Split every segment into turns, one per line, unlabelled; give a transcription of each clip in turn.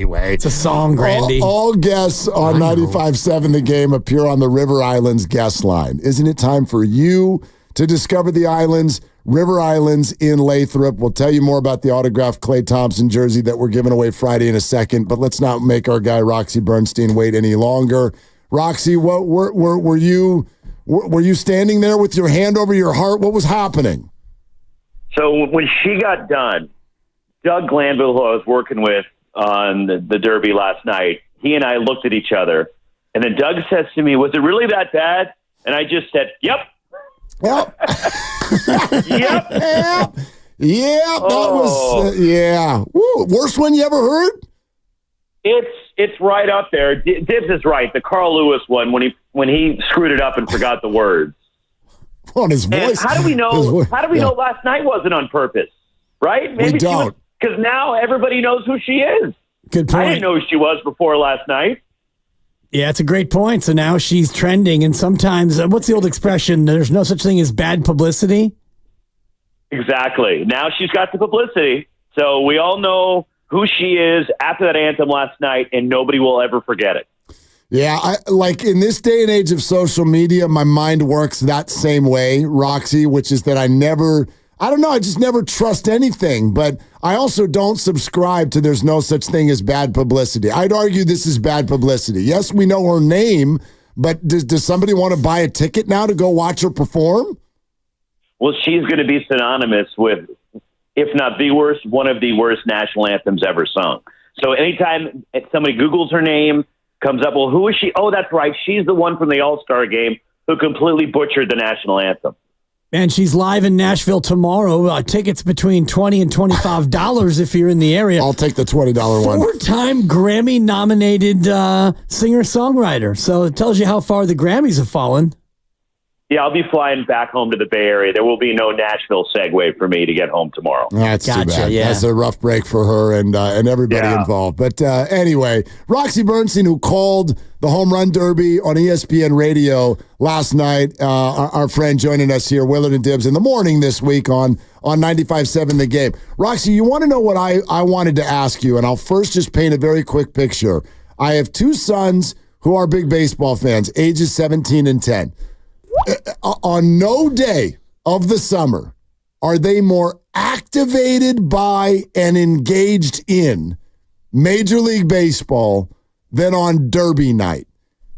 Anyway,
it's a song, Grandy.
All guests on 95.7 The Game appear on the River Islands guest line. Isn't it time for you to discover the islands? River Islands in Lathrop. We'll tell you more about the autographed Klay Thompson jersey that we're giving away Friday in a second, but let's not make our guy Roxy Bernstein wait any longer. Roxy, what were you standing there with your hand over your heart? What was happening?
So when she got done, Doug Glanville, who I was working with on the Derby last night, he and I looked at each other, and then Doug says to me, "Was it really that bad?" And I just said, "Yep."
Yep.
Yep.
That was Woo, worst one you ever heard?
It's right up there. Dibs is right. The Carl Lewis one when he screwed it up and forgot the words.
On his voice.
And how do we know? How do we know last night wasn't on purpose? Right?
Maybe we don't.
Because now everybody knows who she is.
Good point.
I didn't know who she was before last night.
Yeah, it's a great point. So now she's trending, and sometimes, what's the old expression? There's no such thing as bad publicity.
Exactly. Now she's got the publicity, so we all know who she is after that anthem last night, and nobody will ever forget it.
Yeah, like in this day and age of social media, my mind works that same way, Roxy, which is that I just never trust anything, but I also don't subscribe to there's no such thing as bad publicity. I'd argue this is bad publicity. Yes, we know her name, but does somebody want to buy a ticket now to go watch her perform?
Well, she's going to be synonymous with, if not the worst, one of the worst national anthems ever sung. So anytime somebody Googles her name, comes up, well, who is she? Oh, that's right. She's the one from the All-Star game who completely butchered the national anthem.
And she's live in Nashville tomorrow. Tickets between $20 and $25 if you're in the area.
I'll take the $20 one.
Four-time Grammy-nominated singer-songwriter. So it tells you how far the Grammys have fallen.
Yeah, I'll be flying back home to the Bay Area. There will be no Nashville segue for me to get home tomorrow.
That's too bad.
Yeah.
That's a rough break for her and everybody involved. But anyway, Roxy Bernstein, who called the Home Run Derby on ESPN Radio last night, our friend joining us here, Willard and Dibs, in the morning this week on 95.7 The Game. Roxy, you want to know what I wanted to ask you, and I'll first just paint a very quick picture. I have two sons who are big baseball fans, ages 17 and 10. On no day of the summer are they more activated by and engaged in Major League Baseball than on Derby night.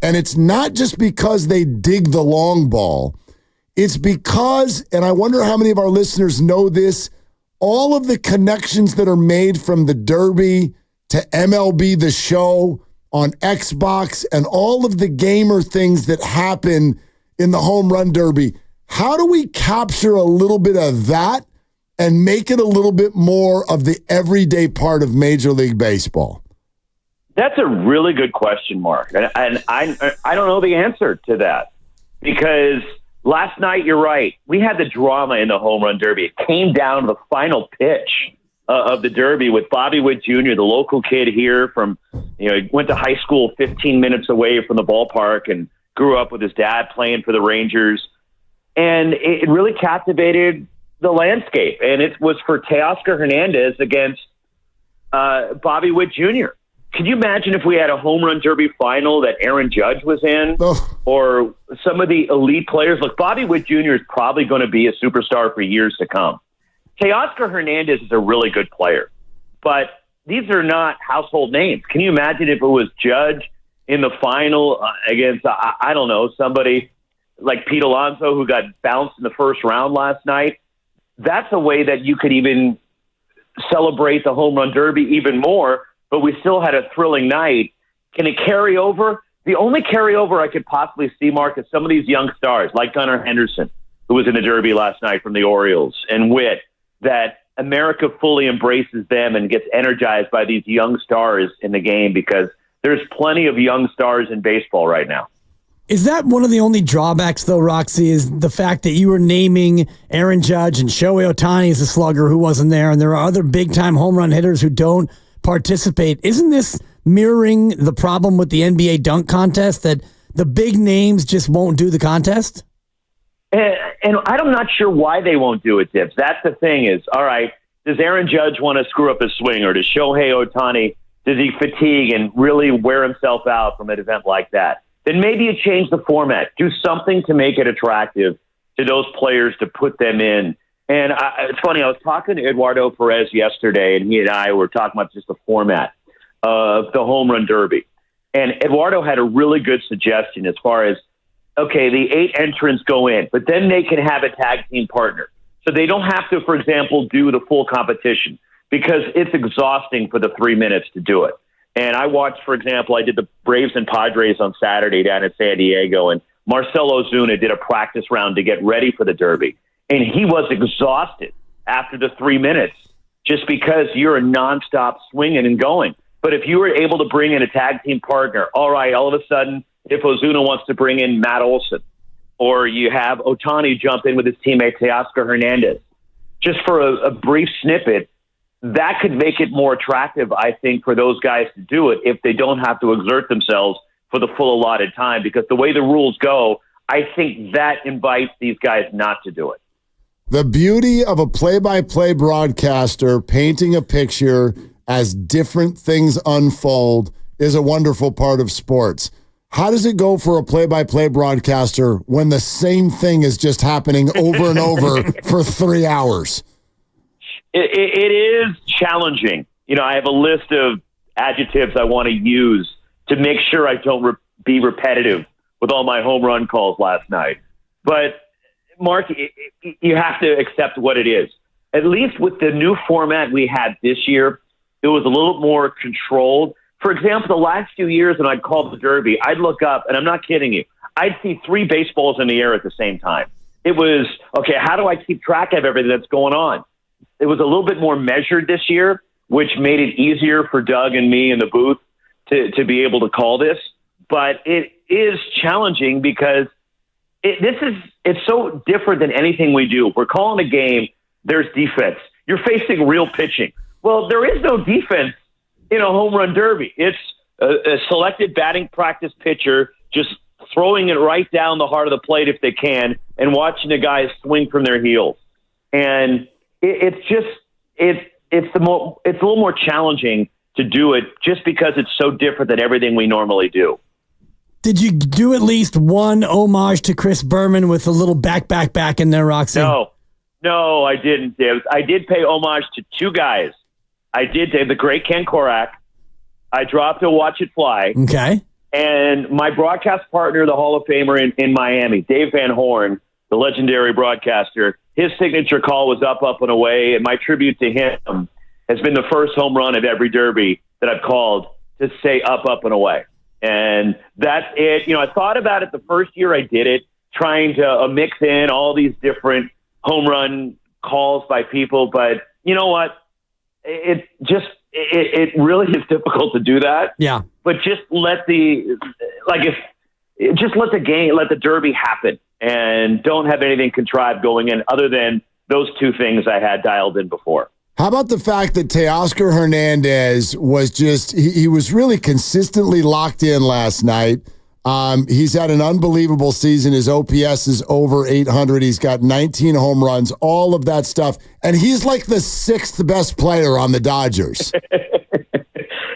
And it's not just because they dig the long ball. It's because, and I wonder how many of our listeners know this, all of the connections that are made from the Derby to MLB The Show on Xbox and all of the gamer things that happen in the Home Run Derby. How do we capture a little bit of that and make it a little bit more of the everyday part of Major League Baseball?
That's a really good question, Mark. And I don't know the answer to that because last night, you're right, we had the drama in the Home Run Derby. It came down to the final pitch of the Derby with Bobby Witt Jr., the local kid here from, he went to high school 15 minutes away from the ballpark and grew up with his dad playing for the Rangers. And it really captivated the landscape. And it was for Teoscar Hernandez against Bobby Witt Jr. Could you imagine if we had a Home Run Derby final that Aaron Judge was in or some of the elite players? Look, Bobby Witt Jr. is probably going to be a superstar for years to come. Teoscar Hernandez is a really good player, but these are not household names. Can you imagine if it was Judge in the final against, I don't know, somebody like Pete Alonso who got bounced in the first round last night? That's a way that you could even celebrate the Home Run Derby even more, but we still had a thrilling night. Can it carry over? The only carryover I could possibly see, Mark, is some of these young stars like Gunnar Henderson, who was in the Derby last night from the Orioles, and Witt, that America fully embraces them and gets energized by these young stars in the game because there's plenty of young stars in baseball right now.
Is that one of the only drawbacks, though, Roxy, is the fact that you were naming Aaron Judge and Shohei Ohtani as a slugger who wasn't there, and there are other big-time home run hitters who don't participate? Isn't this mirroring the problem with the NBA dunk contest, that the big names just won't do the contest?
And I'm not sure why they won't do it, Dibs. That's the thing is, all right, does Aaron Judge want to screw up his swing, or does Shohei Ohtani does he fatigue and really wear himself out from an event like that? Then maybe you change the format. Do something to make it attractive to those players to put them in. And it's funny, I was talking to Eduardo Perez yesterday, and he and I were talking about just the format of the Home Run Derby. And Eduardo had a really good suggestion as far as, okay, the 8 entrants go in, but then they can have a tag team partner. So they don't have to, for example, do the full competition because it's exhausting for the 3 minutes to do it. And I watched, for example, I did the Braves and Padres on Saturday down in San Diego, and Marcell Ozuna did a practice round to get ready for the Derby. And he was exhausted after the 3 minutes just because you're a nonstop swinging and going. But if you were able to bring in a tag team partner, all right, all of a sudden, if Ozuna wants to bring in Matt Olson, or you have Ohtani jump in with his teammate Teoscar Hernandez, just for a brief snippet, that could make it more attractive, I think, for those guys to do it if they don't have to exert themselves for the full allotted time. Because the way the rules go, I think that invites these guys not to do it.
The beauty of a play-by-play broadcaster painting a picture as different things unfold is a wonderful part of sports. How does it go for a play-by-play broadcaster when the same thing is just happening over and over for 3 hours?
It is challenging. You know, I have a list of adjectives I want to use to make sure I don't be repetitive with all my home run calls last night. But, Mark, you have to accept what it is. At least with the new format we had this year, it was a little more controlled. For example, the last few years when I'd call the Derby, I'd look up, and I'm not kidding you, I'd see 3 baseballs in the air at the same time. It was, okay, how do I keep track of everything that's going on? It was a little bit more measured this year, which made it easier for Doug and me in the booth to be able to call this. But it is challenging because it's so different than anything we do. We're calling a game, there's defense. You're facing real pitching. Well, there is no defense in a home run derby. It's a selected batting practice pitcher just throwing it right down the heart of the plate if they can and watching the guys swing from their heels. And it's a little more challenging to do it just because it's so different than everything we normally do.
Did you do at least one homage to Chris Berman with a little back in there, Roxy?
No, I didn't, Dibs. I did pay homage to 2 guys. I did, the great Ken Korak. I dropped a Watch It Fly.
Okay.
And my broadcast partner, the Hall of Famer in Miami, Dave Van Horn, the legendary broadcaster, his signature call was up, and away. And my tribute to him has been the first home run of every derby that I've called to say up, and away. And that's it. You know, I thought about it the first year I did it, trying to mix in all these different home run calls by people. But you know what? It really is difficult to do that.
Yeah.
But just let the derby happen and don't have anything contrived going in other than those 2 things I had dialed in before.
How about the fact that Teoscar Hernandez was he was really consistently locked in last night. He's had an unbelievable season. His OPS is over 800. He's got 19 home runs, all of that stuff. And he's like the 6th best player on the Dodgers.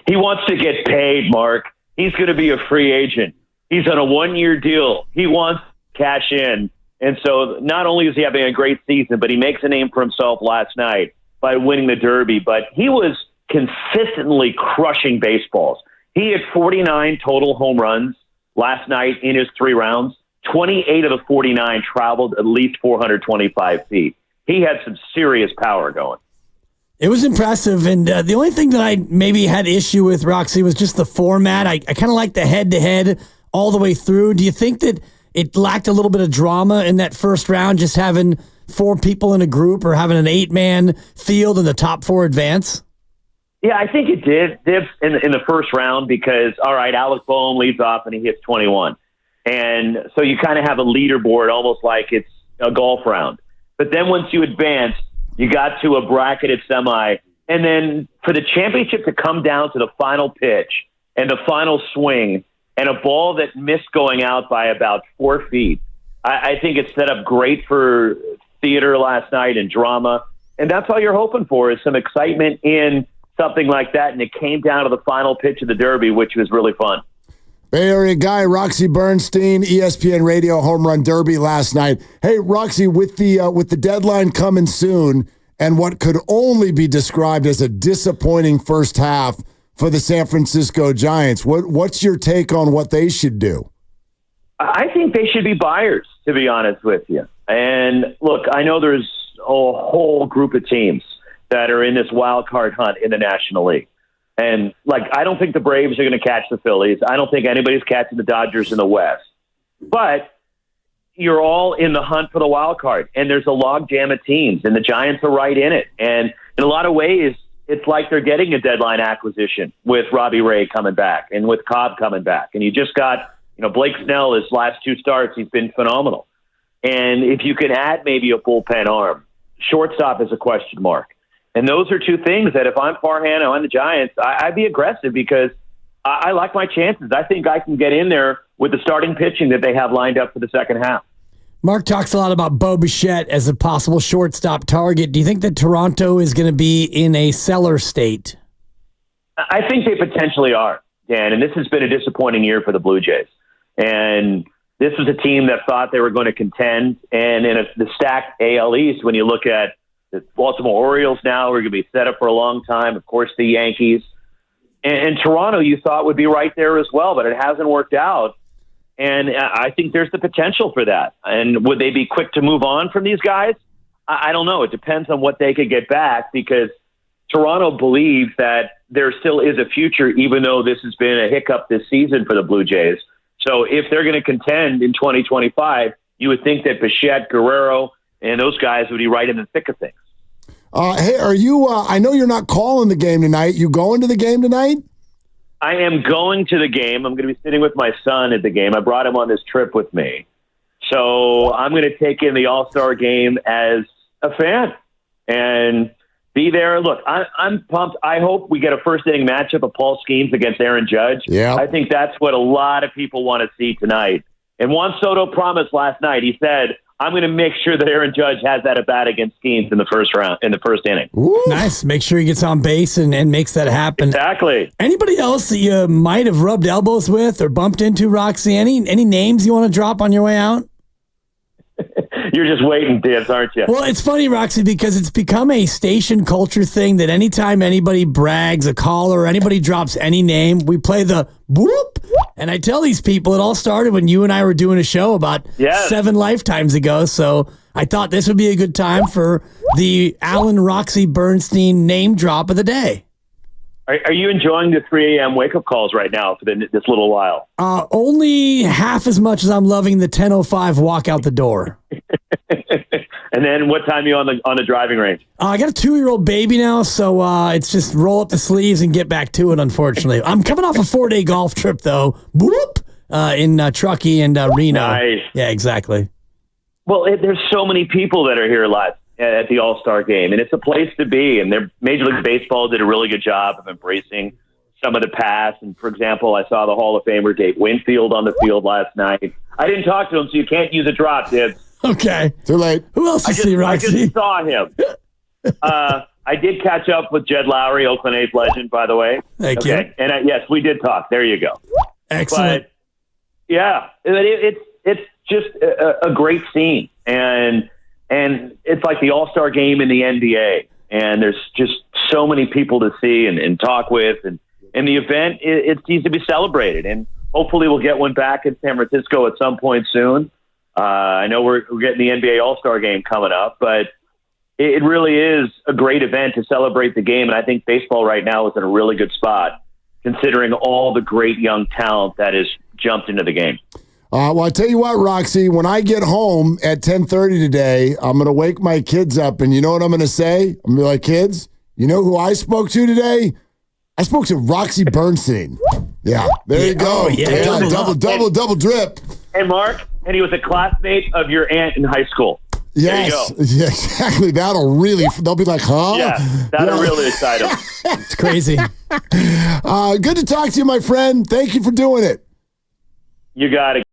He wants to get paid, Mark. He's going to be a free agent. He's on a 1-year deal. He wants to cash in. And so not only is he having a great season, but he makes a name for himself last night by winning the Derby. But he was consistently crushing baseballs. He had 49 total home runs last night in his 3 rounds. 28 of the 49 traveled at least 425 feet. He had some serious power going.
It was impressive, and the only thing that I maybe had issue with, Roxy, was just the format. I kind of like the head-to-head all the way through. Do you think that it lacked a little bit of drama in that first round, just having 4 people in a group or having an 8-man field and the top 4 advance?
Yeah, I think it did, Dibs, in the first round because, all right, Alec Boehm leads off and he hits 21. And so you kind of have a leaderboard almost like it's a golf round. But then once you advance, you got to a bracketed semi. And then for the championship to come down to the final pitch and the final swing and a ball that missed going out by about 4 feet, I think it's set up great for theater last night and drama. And that's all you're hoping for is some excitement in something like that, and it came down to the final pitch of the Derby, which was really fun.
Bay Area guy, Roxy Bernstein, ESPN Radio Home Run Derby last night. Hey, Roxy, with the deadline coming soon and what could only be described as a disappointing first half for the San Francisco Giants, what's your take on what they should do?
I think they should be buyers, to be honest with you. And look, I know there's a whole group of teams that are in this wild card hunt in the National League. And, I don't think the Braves are going to catch the Phillies. I don't think anybody's catching the Dodgers in the West. But you're all in the hunt for the wild card, and there's a log jam of teams, and the Giants are right in it. And in a lot of ways, it's like they're getting a deadline acquisition with Robbie Ray coming back and with Cobb coming back. And you just got, Blake Snell, his last 2 starts, he's been phenomenal. And if you can add maybe a bullpen arm, shortstop is a question mark. And those are 2 things that if I'm Farhan or I'm the Giants, I'd be aggressive because I like my chances. I think I can get in there with the starting pitching that they have lined up for the second half.
Mark talks a lot about Bo Bichette as a possible shortstop target. Do you think that Toronto is going to be in a seller state?
I think they potentially are, Dan, and this has been a disappointing year for the Blue Jays. And this was a team that thought they were going to contend. And in the stacked AL East, when you look at the Baltimore Orioles now, are going to be set up for a long time. Of course, the Yankees. And Toronto, you thought would be right there as well, but it hasn't worked out. And I think there's the potential for that. And would they be quick to move on from these guys? I don't know. It depends on what they could get back because Toronto believes that there still is a future, even though this has been a hiccup this season for the Blue Jays. So if they're going to contend in 2025, you would think that Bichette, Guerrero, and those guys would be right in the thick of things.
Hey, are you? I know you're not calling the game tonight. You going to the game tonight?
I am going to the game. I'm going to be sitting with my son at the game. I brought him on this trip with me. So I'm going to take in the All-Star game as a fan and be there. Look, I'm pumped. I hope we get a first-inning matchup of Paul Skeens against Aaron Judge.
Yeah.
I think that's what a lot of people want to see tonight. And Juan Soto promised last night. He said, I'm going to make sure that Aaron Judge has that at bat against Skeens in the first inning.
Ooh. Nice. Make sure he gets on base and makes that happen.
Exactly.
Anybody else that you might have rubbed elbows with or bumped into, Roxy? Any names you want to drop on your way out?
You're just waiting, Dibs, aren't you?
Well, it's funny, Roxy, because it's become a station culture thing that anytime anybody brags, a caller, or anybody drops any name, we play the whoop. And I tell these people it all started when you and I were doing a show about 7 lifetimes ago. So I thought this would be a good time for the Alan Roxy Bernstein name drop of the day.
Are you enjoying the 3 a.m. wake-up calls right now for this little while?
Only half as much as I'm loving the 10:05 walk out the door.
And then what time are you on the driving range?
I got a 2-year-old baby now, so it's just roll up the sleeves and get back to it, unfortunately. I'm coming off a 4-day golf trip, though. Whoop! In Truckee and Reno.
Nice.
Yeah, exactly.
Well, there's so many people that are here live at the All-Star game, and it's a place to be. And Major League Baseball did a really good job of embracing some of the past. And, for example, I saw the Hall of Famer Dave Winfield on the field last night. I didn't talk to him, so you can't use a drop, Dibs.
Okay.
Too late.
Who else you see, Roxy?
I just saw him. I did catch up with Jed Lowry, Oakland A's legend, by the way.
Thank you.
And yes, we did talk. There you go.
Excellent.
But, yeah, it's just a great scene. And it's like the All-Star game in the NBA. And there's just so many people to see and talk with. And the event, it needs to be celebrated. And hopefully we'll get one back in San Francisco at some point soon. I know we're getting the NBA All-Star game coming up, but it really is a great event to celebrate the game. And I think baseball right now is in a really good spot, considering all the great young talent that has jumped into the game.
Well, I tell you what, Roxy, when I get home at 10:30 today, I'm going to wake my kids up, and you know what I'm going to say? I'm going to be like, kids, you know who I spoke to today? I spoke to Roxy Bernstein. Yeah, there you go.
Oh, yeah.
Double drip.
And Mark, and he was a classmate of your aunt in high school.
Yes, yeah, exactly. They'll be like, huh?
Yeah, that'll really excite them.
It's crazy.
Good to talk to you, my friend. Thank you for doing it.
You got it.